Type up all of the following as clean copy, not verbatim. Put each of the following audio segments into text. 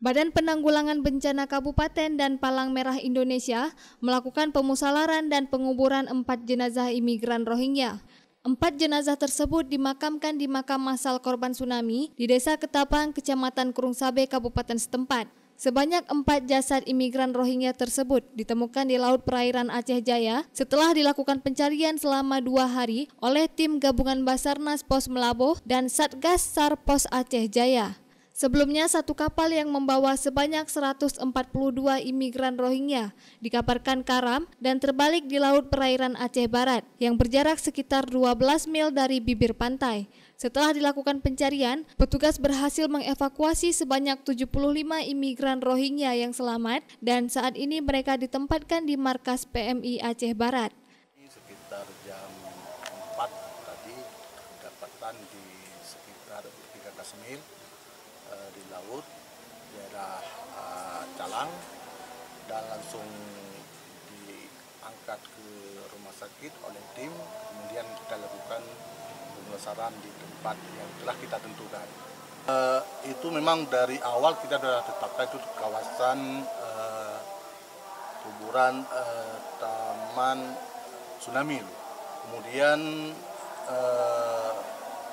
Badan Penanggulangan Bencana Kabupaten dan Palang Merah Indonesia melakukan pemusalaran dan penguburan 4 jenazah imigran Rohingya. 4 jenazah tersebut dimakamkan di makam massal korban tsunami di Desa Ketapang, Kecamatan Kurungsabe, Kabupaten setempat. Sebanyak 4 jasad imigran Rohingya tersebut ditemukan di Laut Perairan Aceh Jaya setelah dilakukan pencarian selama 2 hari oleh tim gabungan Basarnas Pos Melaboh dan Satgas SAR Pos Aceh Jaya. Sebelumnya, satu kapal yang membawa sebanyak 142 imigran Rohingya dikabarkan karam dan terbalik di Laut Perairan Aceh Barat yang berjarak sekitar 12 mil dari bibir pantai. Setelah dilakukan pencarian, petugas berhasil mengevakuasi sebanyak 75 imigran Rohingya yang selamat dan saat ini mereka ditempatkan di markas PMI Aceh Barat. Sekitar jam 4 tadi kedapatan di sekitar 13 mil di laut daerah Calang dan langsung diangkat ke rumah sakit oleh tim. Kemudian kita lakukan pemulasaran di tempat yang telah kita tentukan. Itu memang dari awal kita sudah tetapkan itu kawasan kuburan Taman Tsunami. Kemudian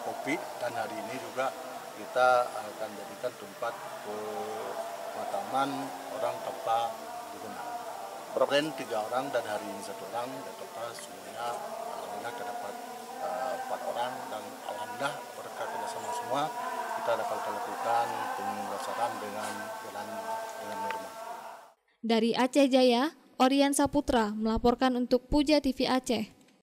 COVID dan hari ini juga kita akan jadikan tempat pemakaman orang tanpa dikenal. Berapa 3 orang dan hari ini 1 orang, dan total semuanya alhamdulillah terdapat 4 orang dan alhamdulillah berkat kerjasama semua kita dapat lakukan pemulasaran dengan jalan dengan normal. Dari Aceh Jaya, Orian Saputra melaporkan untuk Puja TV Aceh.